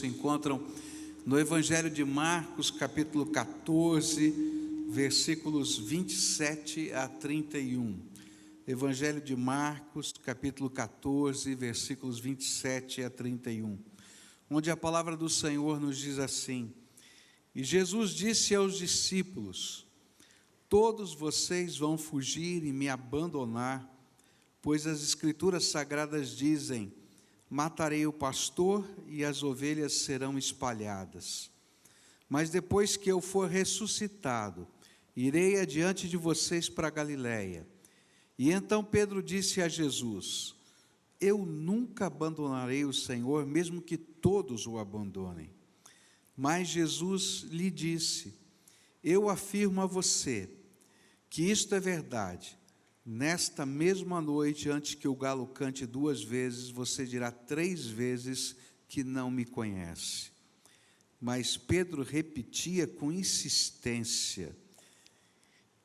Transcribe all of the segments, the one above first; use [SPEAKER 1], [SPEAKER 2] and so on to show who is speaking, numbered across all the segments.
[SPEAKER 1] se encontram no Evangelho de Marcos, capítulo 14, versículos 27 a 31. Evangelho de Marcos, capítulo 14, versículos 27 a 31, onde a palavra do Senhor nos diz assim: E Jesus disse aos discípulos: Todos vocês vão fugir e me abandonar, pois as Escrituras Sagradas dizem: matarei o pastor e as ovelhas serão espalhadas. Mas depois que eu for ressuscitado, irei adiante de vocês para a Galiléia. E então Pedro disse a Jesus: eu nunca abandonarei o Senhor, mesmo que todos o abandonem. Mas Jesus lhe disse: eu afirmo a você que isto é verdade. Nesta mesma noite, antes que o galo cante 2 vezes, você dirá 3 vezes que não me conhece. Mas Pedro repetia com insistência: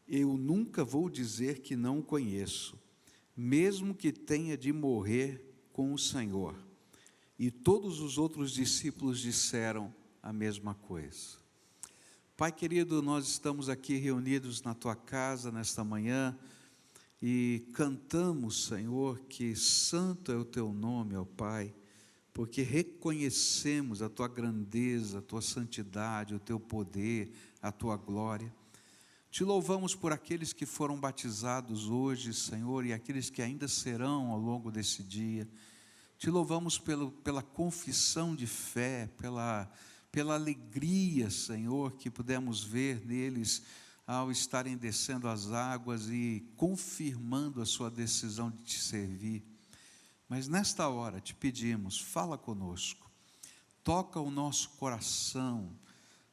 [SPEAKER 1] eu nunca vou dizer que não o conheço, mesmo que tenha de morrer com o Senhor. E todos os outros discípulos disseram a mesma coisa. Pai querido, nós estamos aqui reunidos na Tua casa nesta manhã, e cantamos, Senhor, que santo é o Teu nome, ó Pai, porque reconhecemos a Tua grandeza, a Tua santidade, o Teu poder, a Tua glória. Te louvamos por aqueles que foram batizados hoje, Senhor, e aqueles que ainda serão ao longo desse dia. Te louvamos pela confissão de fé, pela alegria, Senhor, que pudemos ver neles ao estarem descendo as águas e confirmando a sua decisão de te servir. Mas nesta hora te pedimos, fala conosco, toca o nosso coração,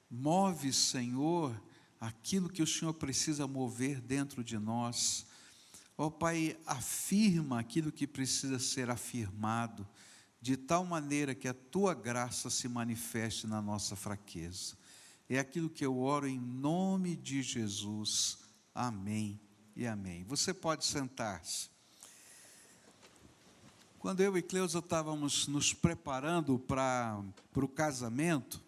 [SPEAKER 1] move, Senhor, aquilo que o Senhor precisa mover dentro de nós. Ó Pai, afirma aquilo que precisa ser afirmado, de tal maneira que a Tua graça se manifeste na nossa fraqueza. É aquilo que eu oro em nome de Jesus. Amém e amém. Você pode sentar-se. Quando eu e Cleusa estávamos nos preparando para o casamento,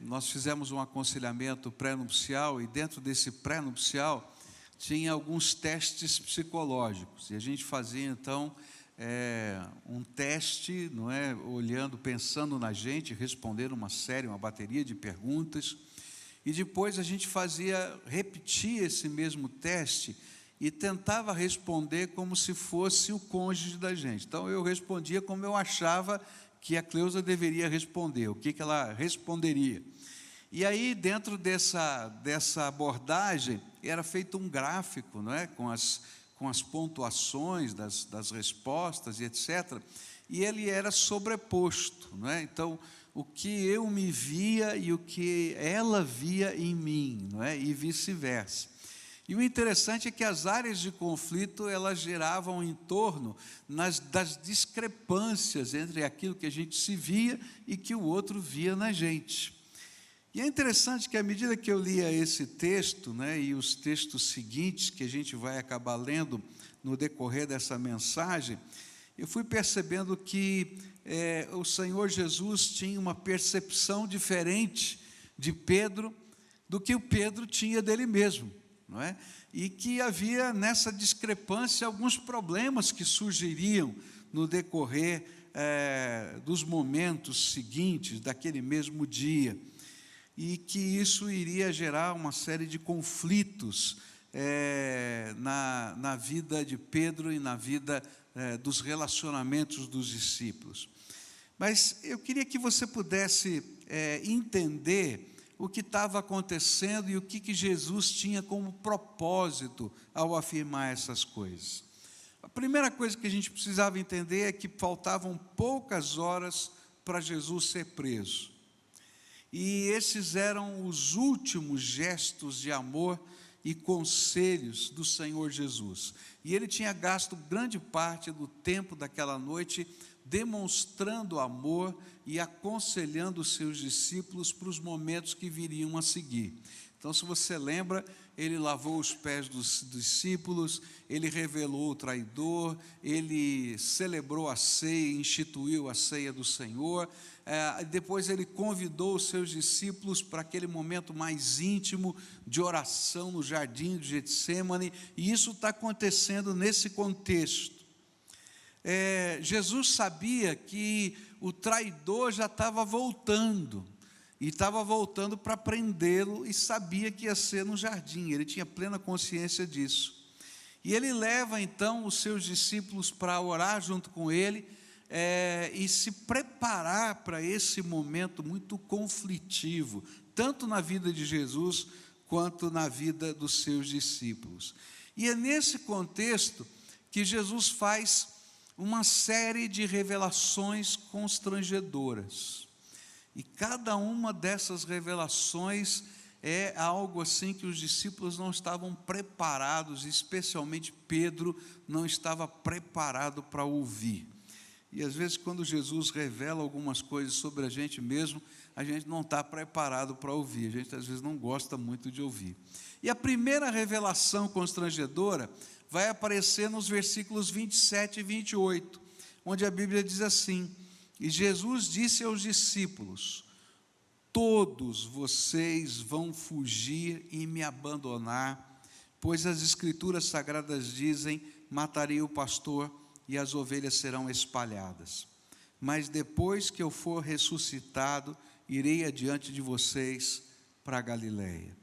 [SPEAKER 1] nós fizemos um aconselhamento pré-nupcial, e dentro desse pré-nupcial tinha alguns testes psicológicos, e a gente fazia então um teste, não é, olhando, pensando na gente, respondendo uma bateria de perguntas, e depois a gente repetia esse mesmo teste e tentava responder como se fosse o cônjuge da gente. Então eu respondia como eu achava que a Cleusa deveria responder, o que ela responderia. E aí, dentro dessa abordagem, era feito um gráfico, não é, com as pontuações das respostas e etc. E ele era sobreposto, não é? Então, o que eu me via e o que ela via em mim, não é? E vice-versa. E o interessante é que as áreas de conflito, elas geravam em torno das discrepâncias entre aquilo que a gente se via e que o outro via na gente. E é interessante que, à medida que eu lia esse texto, né, e os textos seguintes que a gente vai acabar lendo no decorrer dessa mensagem, eu fui percebendo que o Senhor Jesus tinha uma percepção diferente de Pedro do que o Pedro tinha dele mesmo, não é? E que havia nessa discrepância alguns problemas que surgiriam no decorrer dos momentos seguintes daquele mesmo dia, e que isso iria gerar uma série de conflitos na vida de Pedro e na vida dos relacionamentos dos discípulos. Mas eu queria que você pudesse entender o que estava acontecendo e o que Jesus tinha como propósito ao afirmar essas coisas. A primeira coisa que a gente precisava entender é que faltavam poucas horas para Jesus ser preso. E esses eram os últimos gestos de amor e conselhos do Senhor Jesus. E ele tinha gasto grande parte do tempo daquela noite demonstrando amor e aconselhando os seus discípulos para os momentos que viriam a seguir. Então, se você lembra, ele lavou os pés dos discípulos, ele revelou o traidor, ele celebrou a ceia, instituiu a ceia do Senhor, depois ele convidou os seus discípulos para aquele momento mais íntimo de oração no jardim de Getsêmani, e isso está acontecendo nesse contexto. Jesus sabia que o traidor já estava voltando, e estava voltando para prendê-lo, e sabia que ia ser no jardim, ele tinha plena consciência disso. E ele leva então os seus discípulos para orar junto com ele, e se preparar para esse momento muito conflitivo, tanto na vida de Jesus, quanto na vida dos seus discípulos. E é nesse contexto que Jesus faz uma série de revelações constrangedoras. E cada uma dessas revelações é algo assim que os discípulos não estavam preparados, especialmente Pedro não estava preparado para ouvir. E às vezes quando Jesus revela algumas coisas sobre a gente mesmo, a gente não está preparado para ouvir, a gente às vezes não gosta muito de ouvir. E a primeira revelação constrangedora vai aparecer nos versículos 27 e 28, onde a Bíblia diz assim: e Jesus disse aos discípulos: todos vocês vão fugir e me abandonar, pois as Escrituras Sagradas dizem: matarei o pastor e as ovelhas serão espalhadas. Mas depois que eu for ressuscitado, irei adiante de vocês para a Galileia.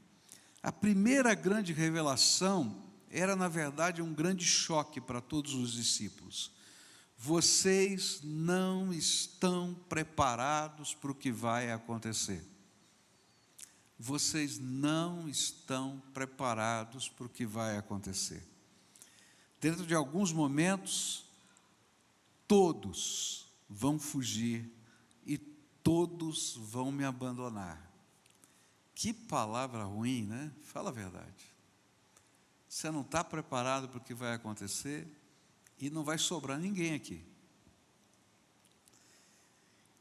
[SPEAKER 1] A primeira grande revelação era, na verdade, um grande choque para todos os discípulos. Vocês não estão preparados para o que vai acontecer. Vocês não estão preparados para o que vai acontecer. Dentro de alguns momentos, todos vão fugir e todos vão me abandonar. Que palavra ruim, né? Fala a verdade. Você não está preparado para o que vai acontecer e não vai sobrar ninguém aqui.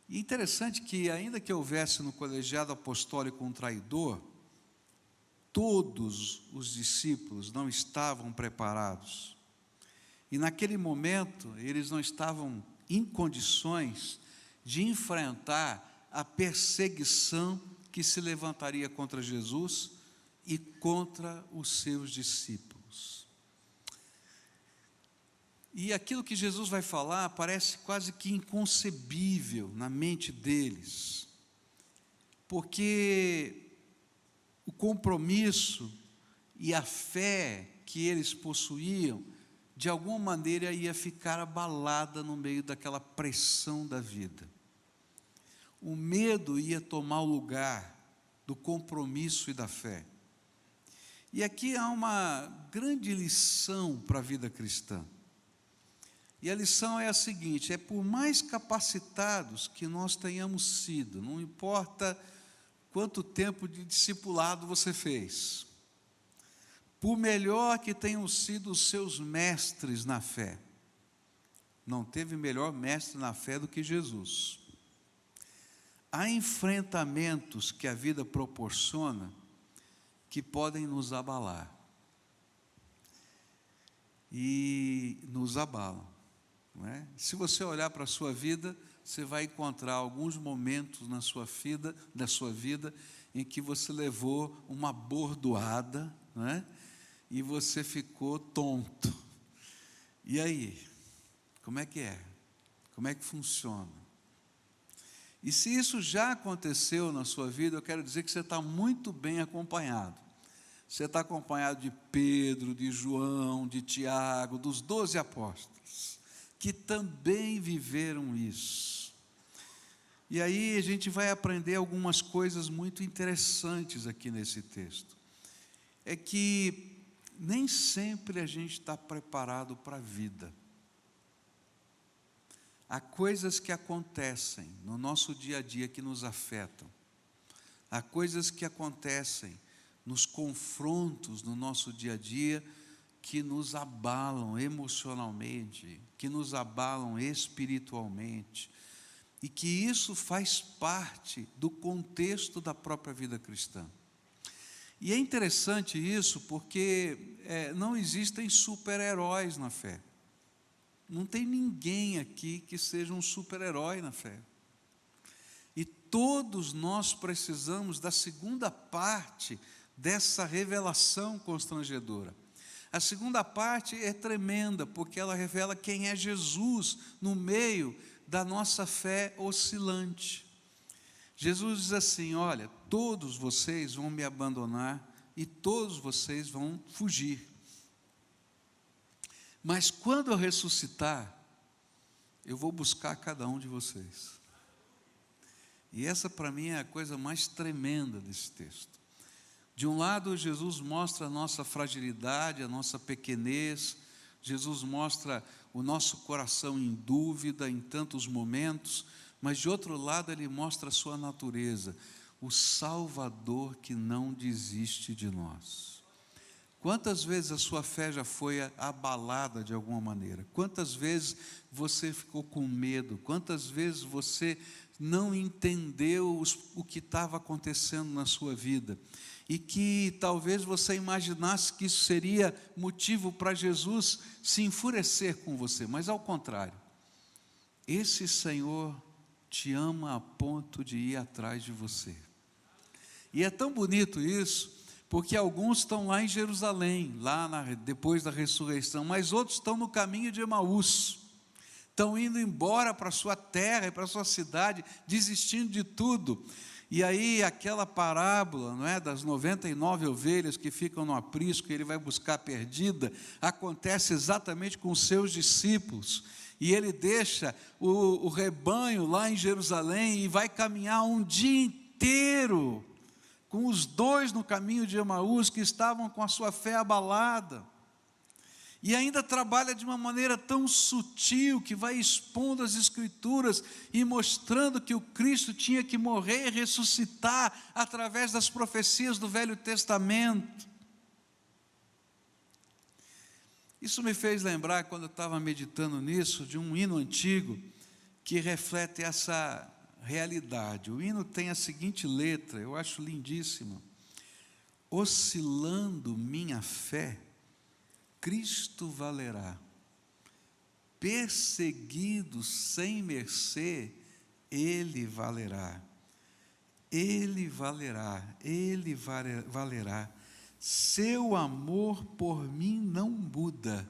[SPEAKER 1] E interessante que, ainda que houvesse no colegiado apostólico um traidor, todos os discípulos não estavam preparados. E naquele momento, eles não estavam em condições de enfrentar a perseguição que se levantaria contra Jesus e contra os seus discípulos. E aquilo que Jesus vai falar parece quase que inconcebível na mente deles, porque o compromisso e a fé que eles possuíam, de alguma maneira ia ficar abalada no meio daquela pressão da vida. O medo ia tomar o lugar do compromisso e da fé. E aqui há uma grande lição para a vida cristã. E a lição é a seguinte: por mais capacitados que nós tenhamos sido, não importa quanto tempo de discipulado você fez, por melhor que tenham sido os seus mestres na fé, não teve melhor mestre na fé do que Jesus. Há enfrentamentos que a vida proporciona que podem nos abalar. E nos abalam, não é? Se você olhar para a sua vida, você vai encontrar alguns momentos na sua vida em que você levou uma bordoada, não é? E você ficou tonto. E aí? Como é que é? Como é que funciona? E se isso já aconteceu na sua vida, eu quero dizer que você está muito bem acompanhado. Você está acompanhado de Pedro, de João, de Tiago, dos 12 apóstolos, que também viveram isso. E aí a gente vai aprender algumas coisas muito interessantes aqui nesse texto. É que nem sempre a gente está preparado para a vida. Há coisas que acontecem no nosso dia a dia que nos afetam. Há coisas que acontecem nos confrontos no nosso dia a dia que nos abalam emocionalmente, que nos abalam espiritualmente, e que isso faz parte do contexto da própria vida cristã. E é interessante isso porque não existem super-heróis na fé. Não tem ninguém aqui que seja um super-herói na fé. E todos nós precisamos da segunda parte dessa revelação constrangedora. A segunda parte é tremenda, porque ela revela quem é Jesus no meio da nossa fé oscilante. Jesus diz assim: olha, todos vocês vão me abandonar e todos vocês vão fugir. Mas quando eu ressuscitar, eu vou buscar cada um de vocês. E essa para mim é a coisa mais tremenda desse texto. De um lado, Jesus mostra a nossa fragilidade, a nossa pequenez. Jesus mostra o nosso coração em dúvida em tantos momentos. Mas de outro lado, Ele mostra a sua natureza, o Salvador que não desiste de nós. Quantas vezes a sua fé já foi abalada de alguma maneira? Quantas vezes você ficou com medo? Quantas vezes você não entendeu o que estava acontecendo na sua vida? E que talvez você imaginasse que isso seria motivo para Jesus se enfurecer com você, mas ao contrário, esse Senhor te ama a ponto de ir atrás de você. E é tão bonito isso, porque alguns estão lá em Jerusalém, depois da ressurreição, mas outros estão no caminho de Emaús, estão indo embora para a sua terra e para a sua cidade, desistindo de tudo. E aí aquela parábola, não é, das 99 ovelhas que ficam no aprisco, que ele vai buscar a perdida, acontece exatamente com os seus discípulos. E ele deixa o rebanho lá em Jerusalém e vai caminhar um dia inteiro com os dois no caminho de Emaús, que estavam com a sua fé abalada. E ainda trabalha de uma maneira tão sutil, que vai expondo as Escrituras e mostrando que o Cristo tinha que morrer e ressuscitar através das profecias do Velho Testamento. Isso me fez lembrar, quando eu estava meditando nisso, de um hino antigo que reflete essa realidade. O hino tem a seguinte letra, eu acho lindíssima: oscilando minha fé, Cristo valerá, perseguido sem mercê, Ele valerá, Ele valerá, Ele valerá, seu amor por mim não muda,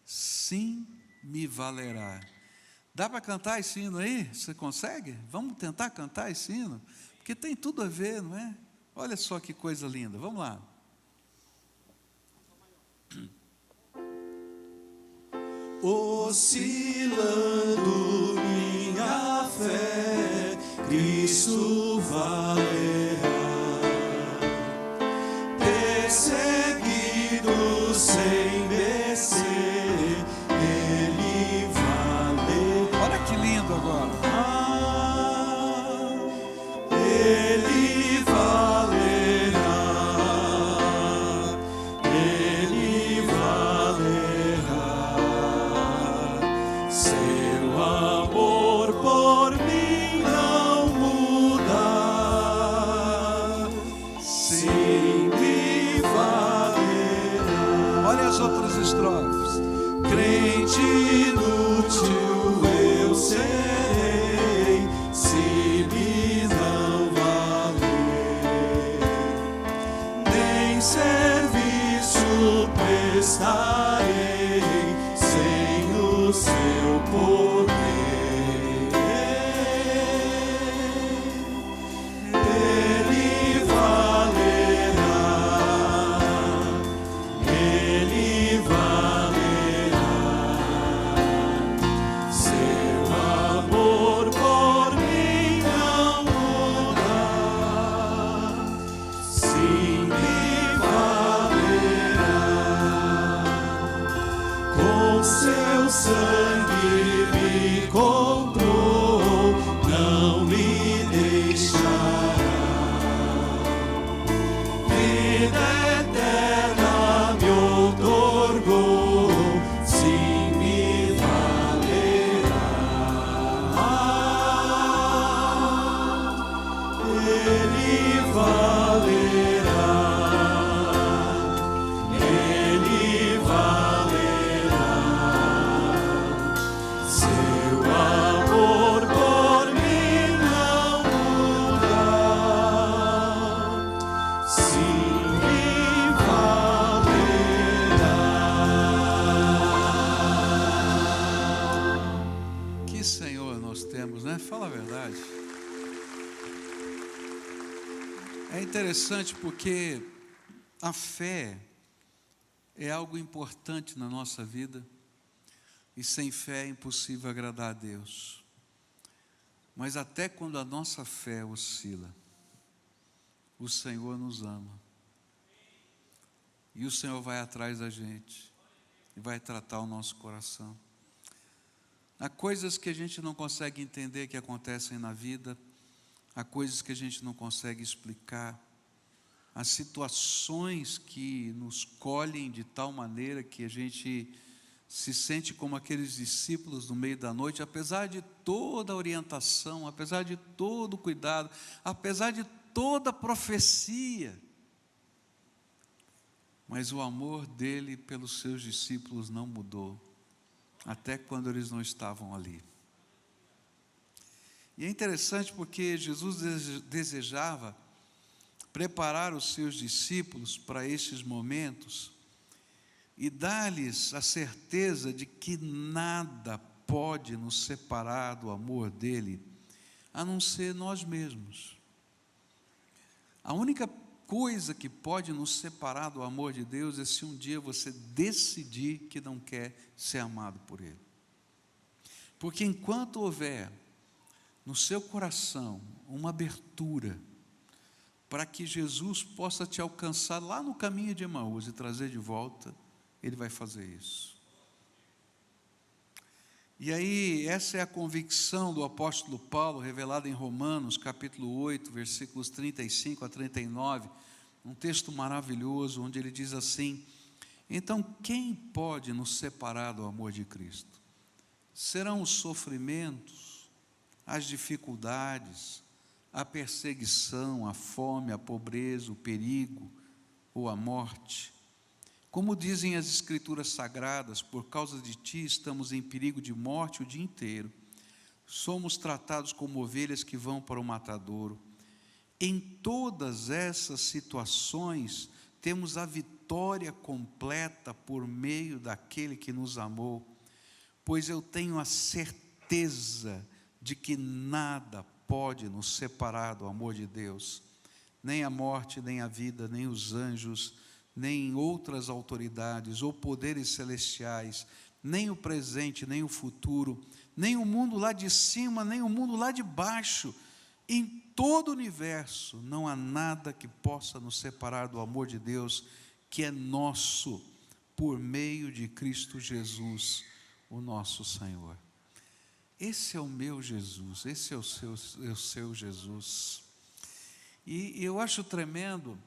[SPEAKER 1] sim me valerá. Dá para cantar esse hino aí? Você consegue? Vamos tentar cantar esse hino? Porque tem tudo a ver, não é? Olha só que coisa linda, vamos lá.
[SPEAKER 2] Oscilando minha fé, Cristo valerá, perseguido sem mercê, Ele valerá.
[SPEAKER 1] Olha que lindo agora.
[SPEAKER 2] Ele valerá, Ele valerá. Seu amor por mim não muda, sim me valerá.
[SPEAKER 1] Olha as outras estrofes.
[SPEAKER 2] Crente inútil eu serei, se me não valer, nem serviço prestarei sem o seu poder. Ele valerá, Ele valerá. Seu amor por mim não muda, sim me valerá.
[SPEAKER 1] É interessante porque a fé é algo importante na nossa vida e sem fé é impossível agradar a Deus. Mas até quando a nossa fé oscila, o Senhor nos ama. E o Senhor vai atrás da gente e vai tratar o nosso coração. Há coisas que a gente não consegue entender que acontecem na vida, há coisas que a gente não consegue explicar, há situações que nos colhem de tal maneira que a gente se sente como aqueles discípulos no meio da noite, apesar de toda a orientação, apesar de todo o cuidado, apesar de toda a profecia, mas o amor dele pelos seus discípulos não mudou, até quando eles não estavam ali. E é interessante porque Jesus desejava preparar os seus discípulos para estes momentos e dar-lhes a certeza de que nada pode nos separar do amor dele, a não ser nós mesmos. A única coisa que pode nos separar do amor de Deus é se um dia você decidir que não quer ser amado por Ele. Porque enquanto houver no seu coração uma abertura para que Jesus possa te alcançar lá no caminho de Emaús e trazer de volta, Ele vai fazer isso. E aí, essa é a convicção do apóstolo Paulo, revelada em Romanos, capítulo 8, versículos 35 a 39, um texto maravilhoso, onde ele diz assim: então, quem pode nos separar do amor de Cristo? Serão os sofrimentos, as dificuldades, a perseguição, a fome, a pobreza, o perigo ou a morte? Como dizem as Escrituras Sagradas, por causa de ti estamos em perigo de morte o dia inteiro. Somos tratados como ovelhas que vão para o matadouro. Em todas essas situações, temos a vitória completa por meio daquele que nos amou, pois eu tenho a certeza de que nada pode nos separar do amor de Deus, nem a morte, nem a vida, nem os anjos, nem outras autoridades ou poderes celestiais, nem o presente, nem o futuro, nem o mundo lá de cima, nem o mundo lá de baixo. Em todo o universo não há nada que possa nos separar do amor de Deus, que é nosso, por meio de Cristo Jesus, o nosso Senhor. Esse é o meu Jesus, esse é o seu Jesus. E eu acho tremendo,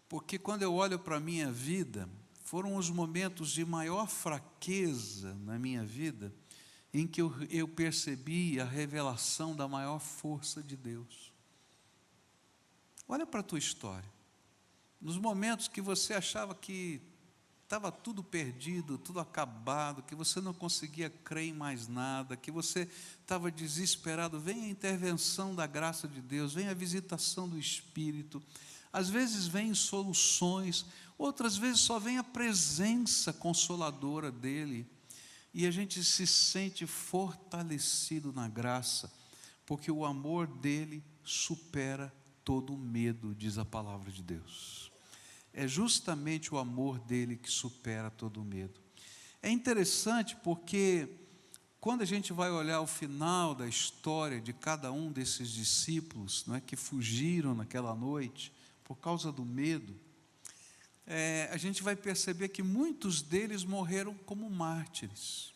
[SPEAKER 1] porque quando eu olho para a minha vida, foram os momentos de maior fraqueza na minha vida, em que eu percebi a revelação da maior força de Deus. Olha para a tua história. Nos momentos que você achava que estava tudo perdido, tudo acabado, que você não conseguia crer em mais nada, que você estava desesperado, vem a intervenção da graça de Deus, vem a visitação do Espírito. Às vezes vem soluções, outras vezes só vem a presença consoladora dEle, e a gente se sente fortalecido na graça, porque o amor dEle supera todo o medo, diz a palavra de Deus. É justamente o amor dEle que supera todo o medo. É interessante porque, quando a gente vai olhar o final da história de cada um desses discípulos, não é, que fugiram naquela noite, por causa do medo, a gente vai perceber que muitos deles morreram como mártires,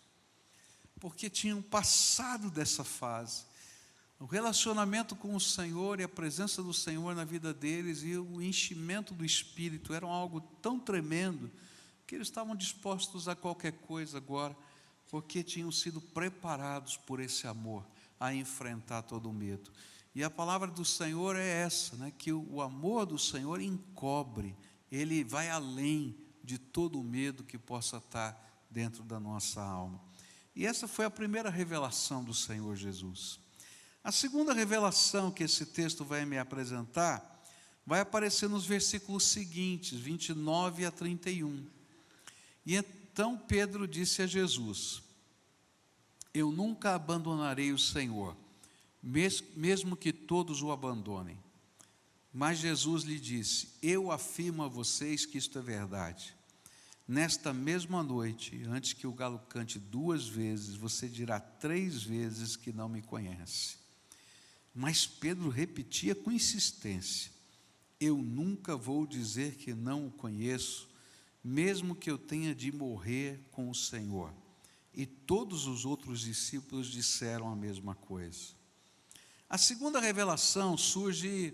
[SPEAKER 1] porque tinham passado dessa fase. O relacionamento com o Senhor e a presença do Senhor na vida deles e o enchimento do Espírito eram algo tão tremendo, que eles estavam dispostos a qualquer coisa agora, porque tinham sido preparados por esse amor a enfrentar todo o medo. E a palavra do Senhor é essa, né? Que o amor do Senhor encobre, ele vai além de todo o medo que possa estar dentro da nossa alma. E essa foi a primeira revelação do Senhor Jesus. A segunda revelação que esse texto vai me apresentar, vai aparecer nos versículos seguintes, 29 a 31. E então Pedro disse a Jesus: eu nunca abandonarei o Senhor, mesmo que todos o abandonem. Mas Jesus lhe disse: eu afirmo a vocês que isto é verdade. Nesta mesma noite, antes que o galo cante 2 vezes, você dirá 3 vezes que não me conhece. Mas Pedro repetia com insistência: eu nunca vou dizer que não o conheço, mesmo que eu tenha de morrer com o Senhor. E todos os outros discípulos disseram a mesma coisa. A segunda revelação surge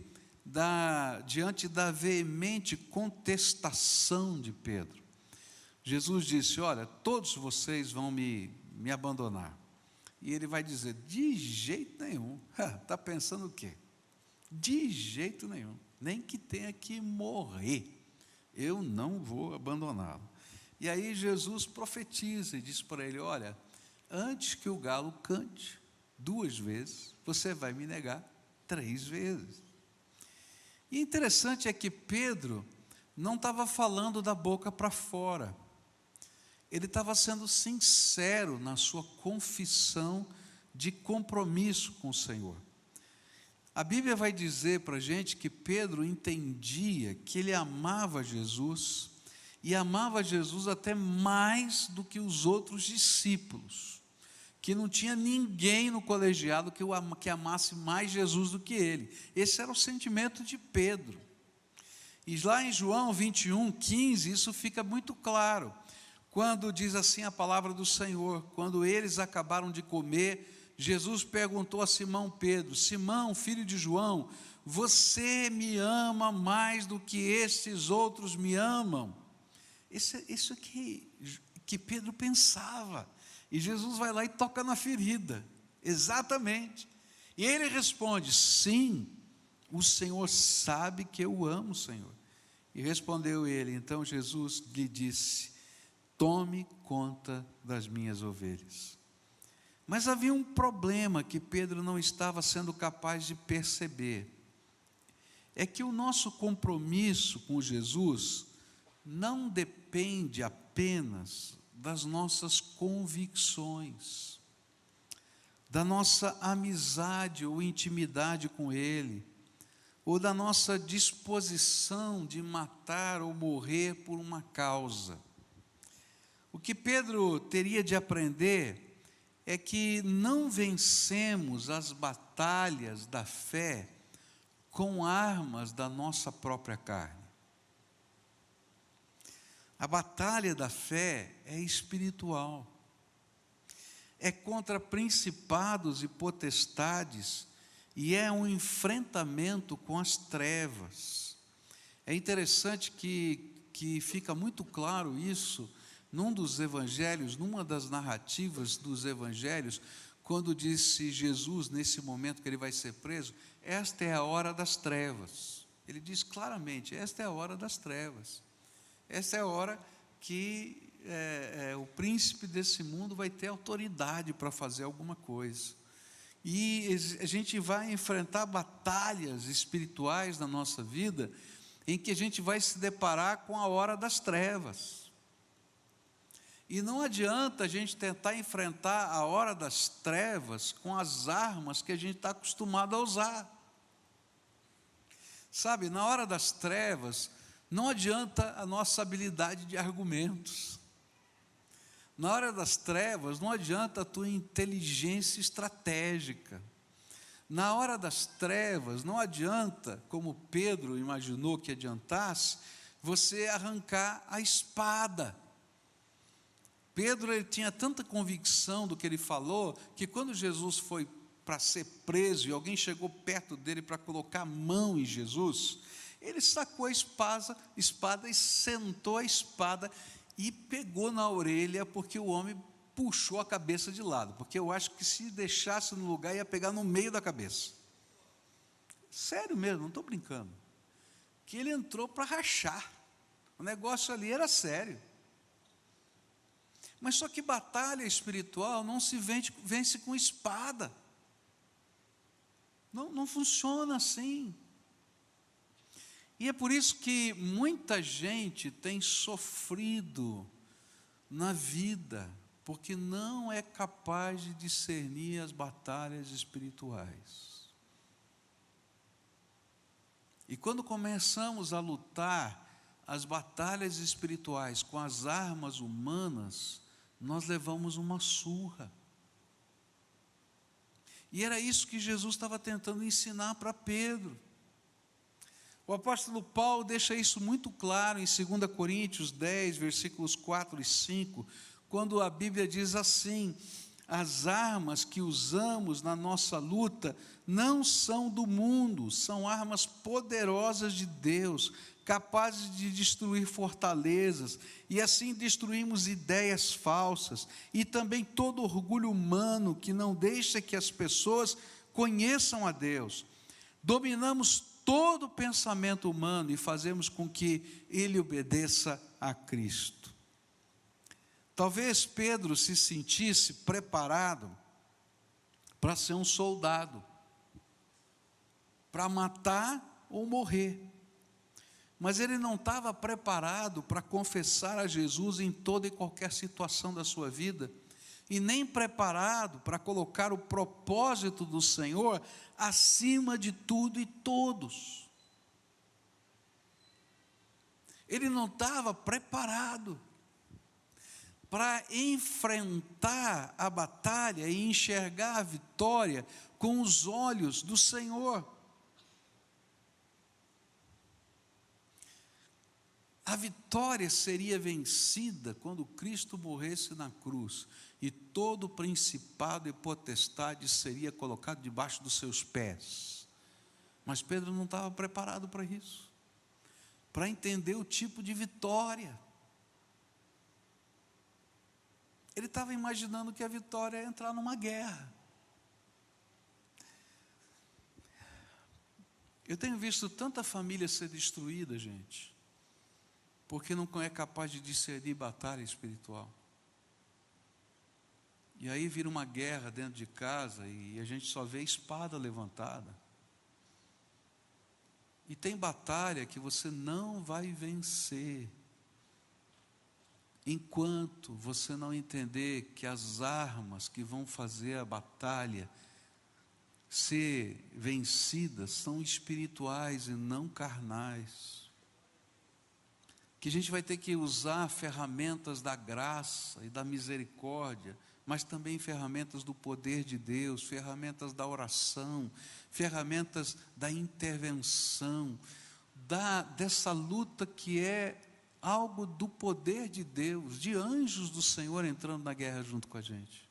[SPEAKER 1] diante da veemente contestação de Pedro. Jesus disse: olha, todos vocês vão me abandonar. E ele vai dizer: de jeito nenhum. Está pensando o quê? De jeito nenhum. Nem que tenha que morrer, eu não vou abandoná-lo. E aí Jesus profetiza e diz para ele: olha, antes que o galo cante 2 vezes, você vai me negar 3 vezes. E interessante é que Pedro não estava falando da boca para fora. Ele estava sendo sincero na sua confissão de compromisso com o Senhor. A Bíblia vai dizer para a gente que Pedro entendia que ele amava Jesus, e amava Jesus até mais do que os outros discípulos, que não tinha ninguém no colegiado que amasse mais Jesus do que ele. Esse era o sentimento de Pedro. E lá em João 21:15, isso fica muito claro. Quando diz assim a palavra do Senhor: quando eles acabaram de comer, Jesus perguntou a Simão Pedro: Simão, filho de João, você me ama mais do que estes outros me amam? Isso que Pedro pensava. E Jesus vai lá e toca na ferida, exatamente. E ele responde: sim, o Senhor sabe que eu amo o Senhor. E respondeu ele. Então Jesus lhe disse: tome conta das minhas ovelhas. Mas havia um problema que Pedro não estava sendo capaz de perceber. É que o nosso compromisso com Jesus não depende apenas das nossas convicções, da nossa amizade ou intimidade com Ele, ou da nossa disposição de matar ou morrer por uma causa. O que Pedro teria de aprender é que não vencemos as batalhas da fé com armas da nossa própria carne. A batalha da fé é espiritual. É contra principados e potestades, e é um enfrentamento com as trevas. É interessante que fica muito claro isso num dos evangelhos, numa das narrativas dos evangelhos, quando disse Jesus, nesse momento que ele vai ser preso: esta é a hora das trevas. Ele diz claramente: esta é a hora das trevas. Esta é a hora que o príncipe desse mundo vai ter autoridade para fazer alguma coisa. E a gente vai enfrentar batalhas espirituais na nossa vida, em que a gente vai se deparar com a hora das trevas. E não adianta a gente tentar enfrentar a hora das trevas com as armas que a gente está acostumado a usar. Sabe, na hora das trevas, não adianta a nossa habilidade de argumentos. Na hora das trevas, não adianta a tua inteligência estratégica. Na hora das trevas, não adianta, como Pedro imaginou que adiantasse, você arrancar a espada. Pedro, ele tinha tanta convicção do que ele falou, que quando Jesus foi para ser preso, e alguém chegou perto dele para colocar a mão em Jesus, ele sacou a espada e sentou a espada e pegou na orelha, porque o homem puxou a cabeça de lado, porque eu acho que se deixasse no lugar, ia pegar no meio da cabeça. Sério mesmo, não estou brincando. Que ele entrou para rachar. O negócio ali era sério. Mas só que batalha espiritual não se vence com espada. Não funciona assim. E é por isso que muita gente tem sofrido na vida, porque não é capaz de discernir as batalhas espirituais. E quando começamos a lutar as batalhas espirituais com as armas humanas, nós levamos uma surra. E era isso que Jesus estava tentando ensinar para Pedro. O apóstolo Paulo deixa isso muito claro em 2 Coríntios 10, versículos 4 e 5, quando a Bíblia diz assim: as armas que usamos na nossa luta não são do mundo, são armas poderosas de Deus, capazes de destruir fortalezas, e assim destruímos ideias falsas, e também todo orgulho humano que não deixa que as pessoas conheçam a Deus. Dominamos todo pensamento humano e fazemos com que ele obedeça a Cristo. Talvez Pedro se sentisse preparado para ser um soldado, para matar ou morrer, mas ele não estava preparado para confessar a Jesus em toda e qualquer situação da sua vida, e nem preparado para colocar o propósito do Senhor acima de tudo e todos. Ele não estava preparado para enfrentar a batalha e enxergar a vitória com os olhos do Senhor. A vitória seria vencida quando Cristo morresse na cruz, e todo principado e potestade seria colocado debaixo dos seus pés. Mas Pedro não estava preparado para isso, para entender o tipo de vitória. Ele estava imaginando que a vitória é entrar numa guerra. Eu tenho visto tanta família ser destruída, gente, porque não é capaz de discernir batalha espiritual. E aí vira uma guerra dentro de casa e a gente só vê espada levantada. E tem batalha que você não vai vencer enquanto você não entender que as armas que vão fazer a batalha ser vencidas são espirituais e não carnais. Que a gente vai ter que usar ferramentas da graça e da misericórdia, mas também ferramentas do poder de Deus, ferramentas da oração, ferramentas da intervenção, dessa luta que é algo do poder de Deus, de anjos do Senhor entrando na guerra junto com a gente.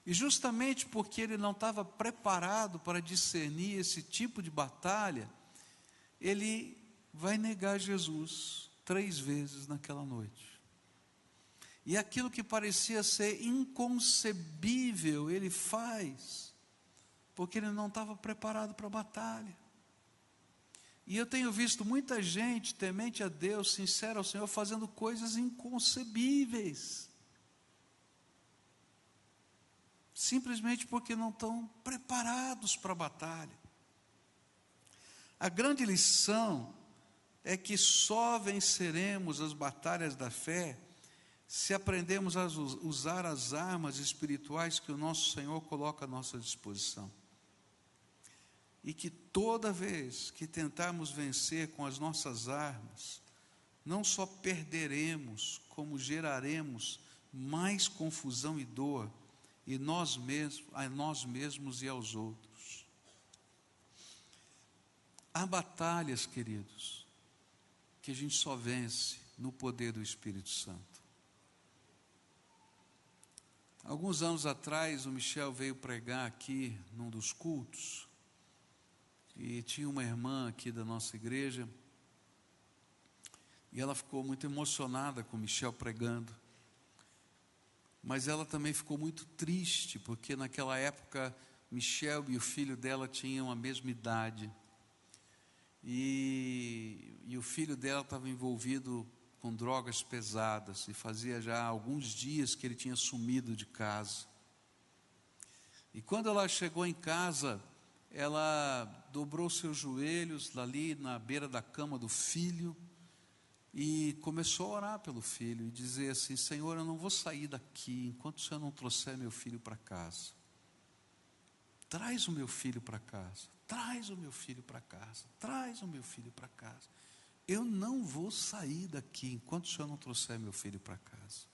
[SPEAKER 1] E justamente porque ele não estava preparado para discernir esse tipo de batalha, ele vai negar Jesus 3 vezes naquela noite. E aquilo que parecia ser inconcebível, ele faz, porque ele não estava preparado para a batalha. E eu tenho visto muita gente temente a Deus, sincera ao Senhor, fazendo coisas inconcebíveis, simplesmente porque não estão preparados para a batalha. A grande lição é que só venceremos as batalhas da fé se aprendemos a usar as armas espirituais que o nosso Senhor coloca à nossa disposição. E que toda vez que tentarmos vencer com as nossas armas, não só perderemos, como geraremos mais confusão e dor a nós mesmos e aos outros. Há batalhas, queridos, que a gente só vence no poder do Espírito Santo. Alguns anos atrás, o Michel veio pregar aqui num dos cultos, e tinha uma irmã aqui da nossa igreja, e ela ficou muito emocionada com o Michel pregando, mas ela também ficou muito triste, porque naquela época, Michel e o filho dela tinham a mesma idade, e o filho dela estava envolvido com drogas pesadas, e fazia já alguns dias que ele tinha sumido de casa. E quando ela chegou em casa, ela dobrou seus joelhos ali na beira da cama do filho, e começou a orar pelo filho, e dizer assim: Senhor, eu não vou sair daqui, enquanto o Senhor não trouxer meu filho para casa. traz o meu filho para casa, traz o meu filho para casa, traz o meu filho para casa. Eu não vou sair daqui enquanto o senhor não trouxer meu filho para casa.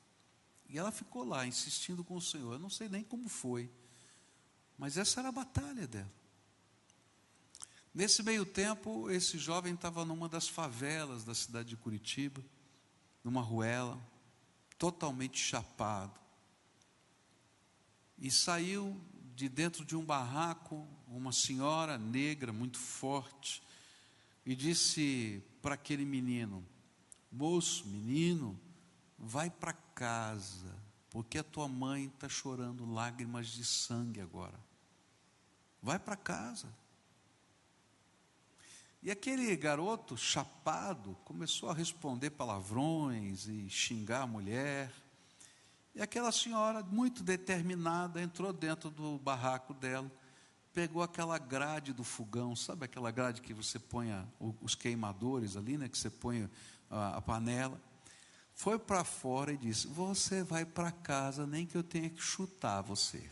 [SPEAKER 1] E ela ficou lá, insistindo com o Senhor. Eu não sei nem como foi, mas essa era a batalha dela. Nesse meio tempo, esse jovem estava numa das favelas da cidade de Curitiba, numa ruela, totalmente chapado. E saiu de dentro de um barraco uma senhora negra, muito forte, e disse para aquele menino: moço, menino, vai para casa, porque a tua mãe está chorando lágrimas de sangue agora. Vai para casa. E aquele garoto chapado começou a responder palavrões e xingar a mulher. E aquela senhora, muito determinada, entrou dentro do barraco dela, pegou aquela grade do fogão, sabe aquela grade que você põe os queimadores ali, né, que você põe a panela, foi para fora e disse: você vai para casa, nem que eu tenha que chutar você.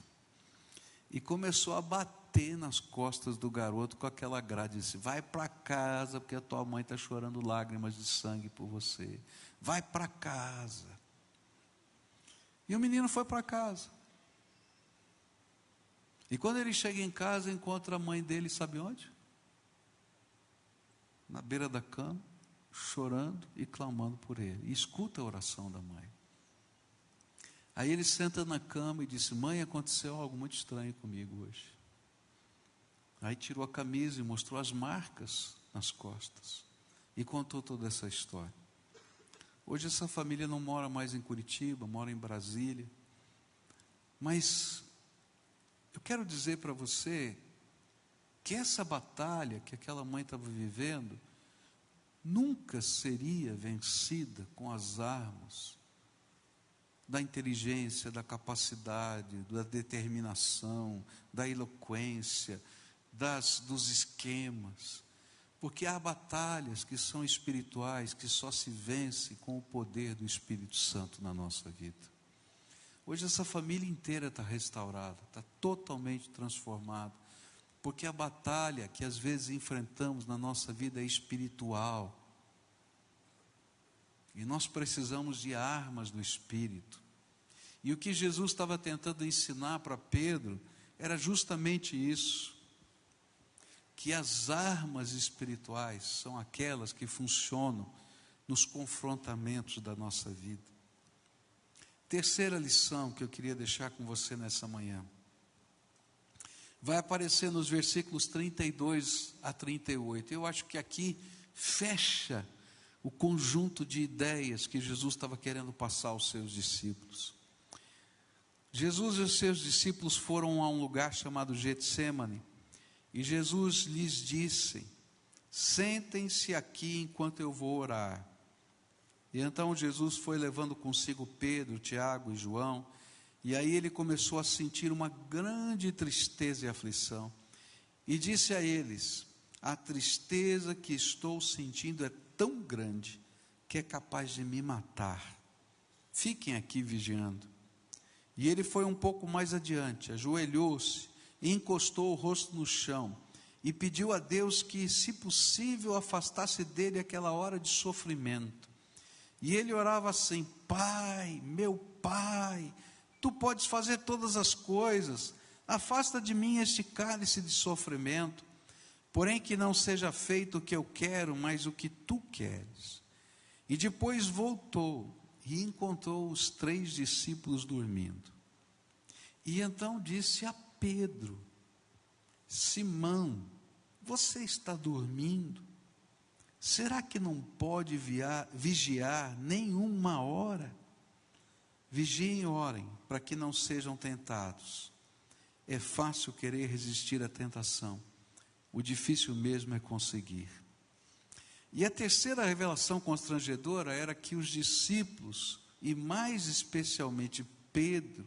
[SPEAKER 1] E começou a bater nas costas do garoto com aquela grade, disse: vai para casa, porque a tua mãe está chorando lágrimas de sangue por você, vai para casa. E o menino foi para casa. E quando ele chega em casa, encontra a mãe dele, sabe onde? Na beira da cama, chorando e clamando por ele. E escuta a oração da mãe. Aí ele senta na cama e disse: mãe, aconteceu algo muito estranho comigo hoje. Aí tirou a camisa e mostrou as marcas nas costas. E contou toda essa história. Hoje essa família não mora mais em Curitiba, mora em Brasília. Mas eu quero dizer para você que essa batalha que aquela mãe estava vivendo nunca seria vencida com as armas da inteligência, da capacidade, da determinação, da eloquência, dos esquemas. Porque há batalhas que são espirituais, que só se vencem com o poder do Espírito Santo na nossa vida. Hoje essa família inteira está restaurada, está totalmente transformada, porque a batalha que às vezes enfrentamos na nossa vida é espiritual. E nós precisamos de armas do Espírito. E o que Jesus estava tentando ensinar para Pedro era justamente isso. Que as armas espirituais são aquelas que funcionam nos confrontamentos da nossa vida. Terceira lição que eu queria deixar com você nessa manhã. Vai aparecer nos versículos 32 a 38. Eu acho que aqui fecha o conjunto de ideias que Jesus estava querendo passar aos seus discípulos. Jesus e os seus discípulos foram a um lugar chamado Getsêmani, e Jesus lhes disse: sentem-se aqui enquanto eu vou orar. E então Jesus foi levando consigo Pedro, Tiago e João, e aí ele começou a sentir uma grande tristeza e aflição, e disse a eles: a tristeza que estou sentindo é tão grande que é capaz de me matar. Fiquem aqui vigiando. E ele foi um pouco mais adiante, ajoelhou-se e encostou o rosto no chão e pediu a Deus que, se possível, afastasse dele aquela hora de sofrimento. E ele orava assim: Pai, meu Pai, Tu podes fazer todas as coisas, afasta de mim este cálice de sofrimento, porém que não seja feito o que eu quero, mas o que Tu queres. E depois voltou e encontrou os 3 discípulos dormindo. E então disse a Pedro: Simão, você está dormindo? Será que não pode vigiar nem uma hora? Vigiem e orem, para que não sejam tentados. É fácil querer resistir à tentação, o difícil mesmo é conseguir. E a terceira revelação constrangedora era que os discípulos, e mais especialmente Pedro,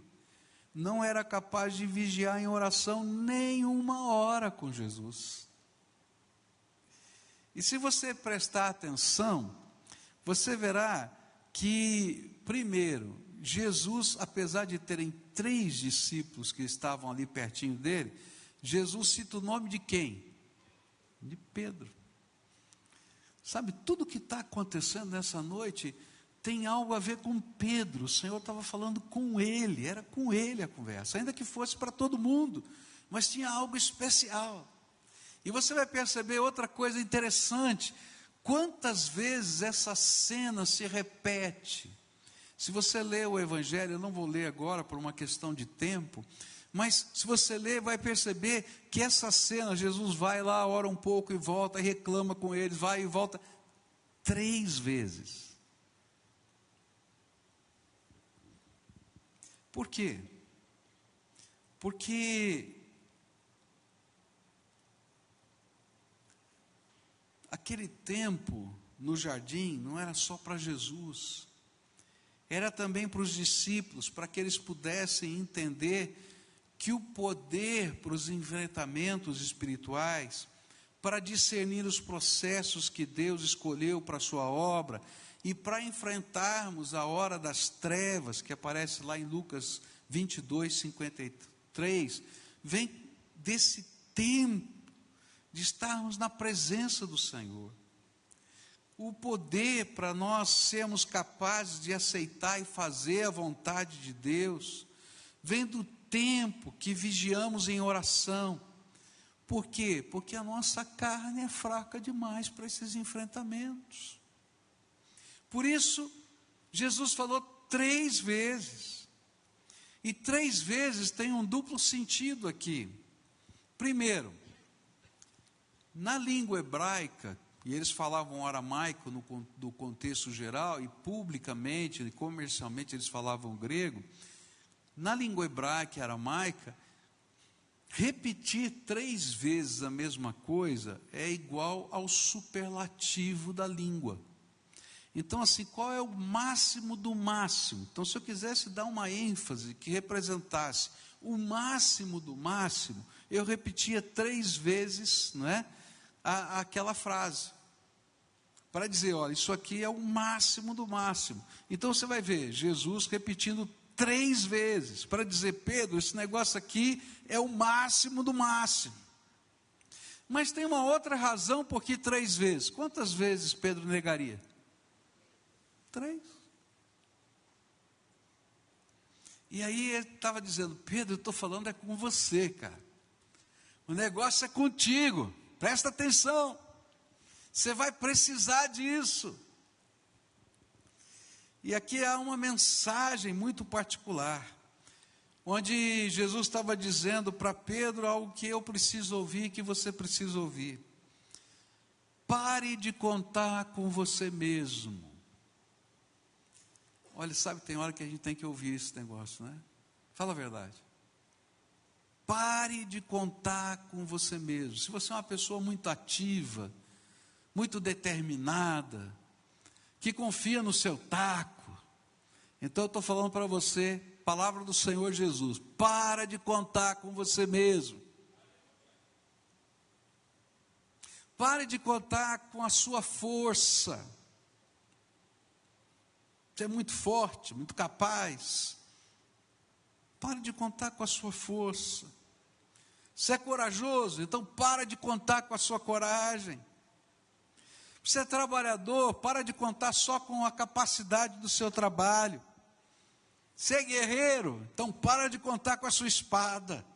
[SPEAKER 1] não era capaz de vigiar em oração nem uma hora com Jesus. E se você prestar atenção, você verá que, primeiro, Jesus, apesar de terem 3 discípulos que estavam ali pertinho dele, Jesus cita o nome de quem? De Pedro. Sabe, tudo que está acontecendo nessa noite tem algo a ver com Pedro. O Senhor estava falando com ele, era com ele a conversa, ainda que fosse para todo mundo, mas tinha algo especial. E você vai perceber outra coisa interessante, quantas vezes essa cena se repete. Se você ler o Evangelho, eu não vou ler agora por uma questão de tempo, mas se você ler, vai perceber que essa cena, Jesus vai lá, ora um pouco e volta, e reclama com eles, vai e volta, 3 vezes. Por quê? Porque aquele tempo no jardim não era só para Jesus, era também para os discípulos, para que eles pudessem entender que o poder para os enfrentamentos espirituais, para discernir os processos que Deus escolheu para a sua obra, e para enfrentarmos a hora das trevas, que aparece lá em Lucas 22, 53, vem desse tempo de estarmos na presença do Senhor. O poder para nós sermos capazes de aceitar e fazer a vontade de Deus, vem do tempo que vigiamos em oração. Por quê? Porque a nossa carne é fraca demais para esses enfrentamentos. Por isso, Jesus falou 3 vezes. E 3 vezes tem um duplo sentido aqui. Primeiro, na língua hebraica, e eles falavam aramaico no contexto geral, e publicamente, e comercialmente eles falavam grego. Na língua hebraica e aramaica, repetir 3 vezes a mesma coisa é igual ao superlativo da língua. Então, assim, qual é o máximo do máximo? Então, se eu quisesse dar uma ênfase que representasse o máximo do máximo, eu repetia 3 vezes, não é, aquela frase, para dizer, olha, isso aqui é o máximo do máximo. Então, você vai ver Jesus repetindo 3 vezes, para dizer, Pedro, esse negócio aqui é o máximo do máximo. Mas tem uma outra razão por que 3 vezes. Quantas vezes Pedro negaria? 3. E aí ele estava dizendo, Pedro, eu estou falando é com você, cara. O negócio é contigo, presta atenção. Você vai precisar disso. E aqui há uma mensagem muito particular, onde Jesus estava dizendo para Pedro algo que eu preciso ouvir, que você precisa ouvir. Pare de contar com você mesmo. Olha, sabe, tem hora que a gente tem que ouvir esse negócio, né? Fala a verdade. Pare de contar com você mesmo. Se você é uma pessoa muito ativa, muito determinada, que confia no seu taco, então eu estou falando para você, palavra do Senhor Jesus, para de contar com você mesmo. Pare de contar com a sua força. Você é muito forte, muito capaz. Pare de contar com a sua força. Você é corajoso, então para de contar com a sua coragem. Você é trabalhador, para de contar só com a capacidade do seu trabalho. Você é guerreiro, então para de contar com a sua espada.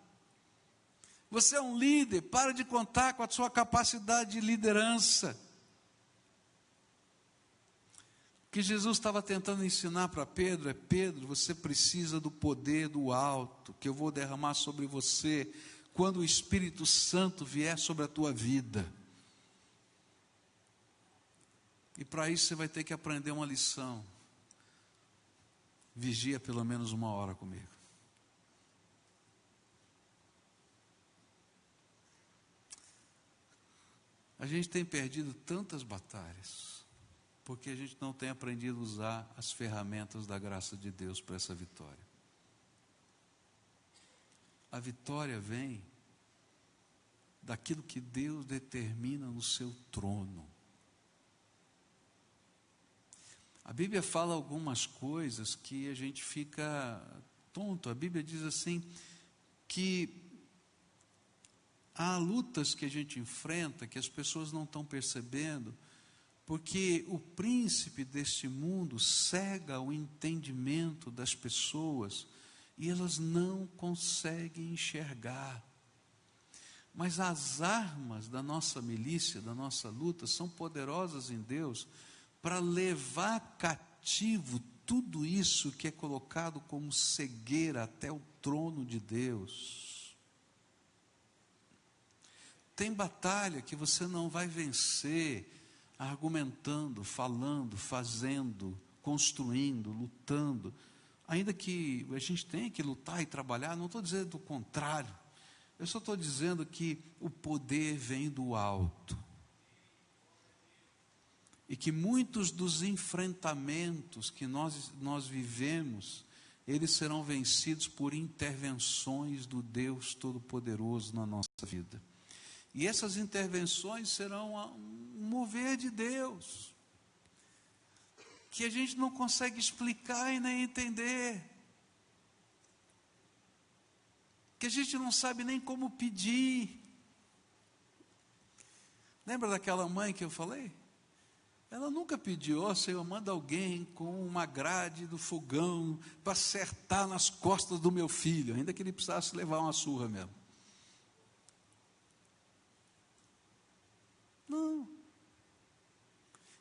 [SPEAKER 1] Você é um líder, para de contar com a sua capacidade de liderança. O que Jesus estava tentando ensinar para Pedro é, Pedro, você precisa do poder do alto, que eu vou derramar sobre você, quando o Espírito Santo vier sobre a tua vida. E para isso você vai ter que aprender uma lição. Vigia pelo menos 1 hora comigo. A gente tem perdido tantas batalhas, porque a gente não tem aprendido a usar as ferramentas da graça de Deus para essa vitória. A vitória vem daquilo que Deus determina no seu trono. A Bíblia fala algumas coisas que a gente fica tonto. A Bíblia diz assim, que há lutas que a gente enfrenta que as pessoas não estão percebendo, porque o príncipe deste mundo cega o entendimento das pessoas e elas não conseguem enxergar. Mas as armas da nossa milícia, da nossa luta, são poderosas em Deus para levar cativo tudo isso que é colocado como cegueira até o trono de Deus. Tem batalha que você não vai vencer argumentando, falando, fazendo, construindo, lutando. Ainda que a gente tenha que lutar e trabalhar, não estou dizendo o contrário. Eu só estou dizendo que o poder vem do alto. E que muitos dos enfrentamentos que nós vivemos, eles serão vencidos por intervenções do Deus Todo-Poderoso na nossa vida. E essas intervenções serão um mover de Deus, que a gente não consegue explicar e nem entender, que a gente não sabe nem como pedir. Lembra daquela mãe que eu falei? Ela nunca pediu: ó Senhor, manda alguém com uma grade do fogão para acertar nas costas do meu filho, ainda que ele precisasse levar uma surra mesmo. Não.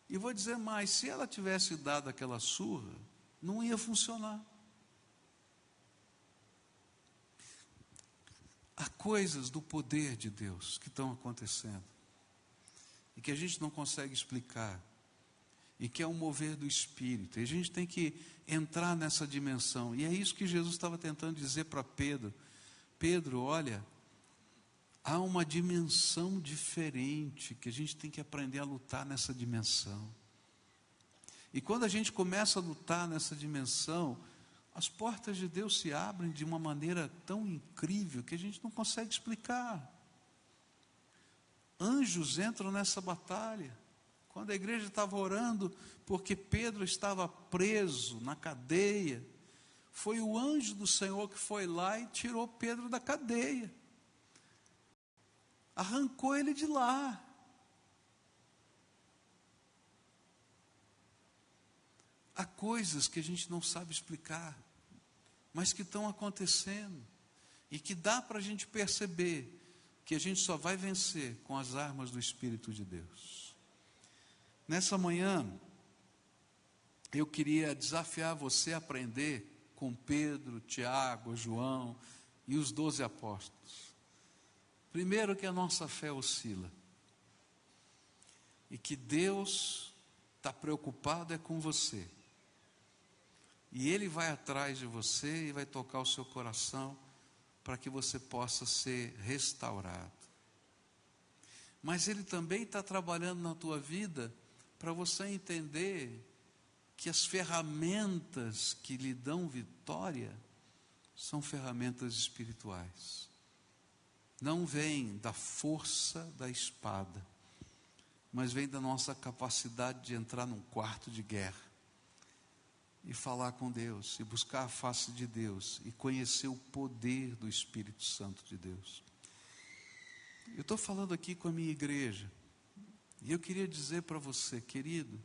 [SPEAKER 1] E vou dizer mais, se ela tivesse dado aquela surra, não ia funcionar. Há coisas do poder de Deus que estão acontecendo e que a gente não consegue explicar, e que é um mover do Espírito, e a gente tem que entrar nessa dimensão, e é isso que Jesus estava tentando dizer para Pedro. Pedro, olha, há uma dimensão diferente, que a gente tem que aprender a lutar nessa dimensão, e quando a gente começa a lutar nessa dimensão, as portas de Deus se abrem de uma maneira tão incrível, que a gente não consegue explicar. Anjos entram nessa batalha. Quando a igreja estava orando, porque Pedro estava preso na cadeia, foi o anjo do Senhor que foi lá e tirou Pedro da cadeia, arrancou ele de lá. Há coisas que a gente não sabe explicar, mas que estão acontecendo, e que dá para a gente perceber que a gente só vai vencer com as armas do Espírito de Deus. Nessa manhã, eu queria desafiar você a aprender com Pedro, Tiago, João e os 12 apóstolos. Primeiro, que a nossa fé oscila, e que Deus está preocupado é com você, e Ele vai atrás de você e vai tocar o seu coração para que você possa ser restaurado. Mas Ele também está trabalhando na tua vida para você entender que as ferramentas que lhe dão vitória são ferramentas espirituais. Não vem da força da espada, mas vem da nossa capacidade de entrar num quarto de guerra e falar com Deus, e buscar a face de Deus, e conhecer o poder do Espírito Santo de Deus. Eu estou falando aqui com a minha igreja, e eu queria dizer para você, querido,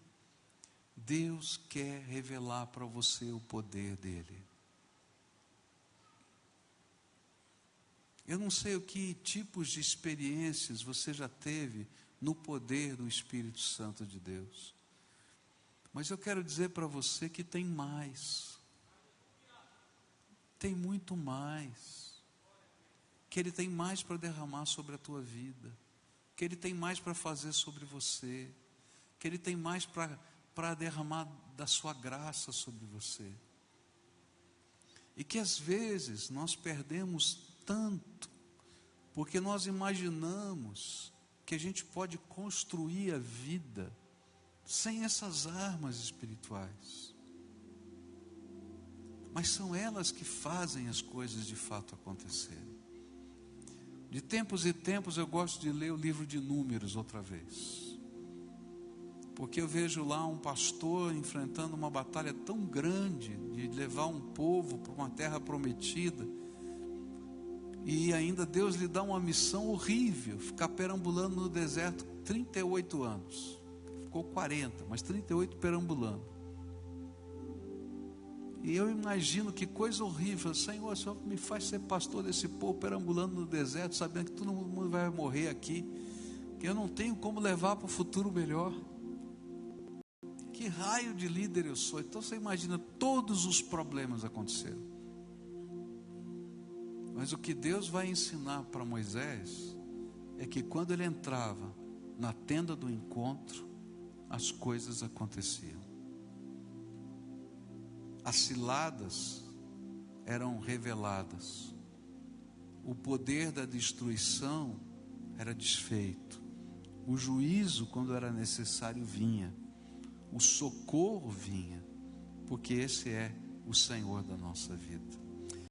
[SPEAKER 1] Deus quer revelar para você o poder dEle. Eu não sei o que tipos de experiências você já teve no poder do Espírito Santo de Deus, mas eu quero dizer para você que tem mais, tem muito mais, que Ele tem mais para derramar sobre a tua vida, que Ele tem mais para fazer sobre você, que Ele tem mais para derramar da sua graça sobre você, e que às vezes nós perdemos tanto, porque nós imaginamos que a gente pode construir a vida sem essas armas espirituais, mas são elas que fazem as coisas de fato acontecerem. De tempos em tempos eu gosto de ler o livro de Números outra vez, porque eu vejo lá um pastor enfrentando uma batalha tão grande de levar um povo para uma terra prometida, E ainda Deus lhe dá uma missão horrível, ficar perambulando no deserto 38 anos. Ficou 40, mas 38 perambulando. E eu imagino que coisa horrível. Senhor, o Senhor me faz ser pastor desse povo perambulando no deserto, sabendo que todo mundo vai morrer aqui, que eu não tenho como levar para o futuro melhor. Que raio de líder eu sou. Então você imagina, todos os problemas aconteceram. Mas o que Deus vai ensinar para Moisés é que quando ele entrava na tenda do encontro, as coisas aconteciam. As ciladas eram reveladas. O poder da destruição era desfeito. O juízo, quando era necessário, vinha. O socorro vinha, porque esse é o Senhor da nossa vida.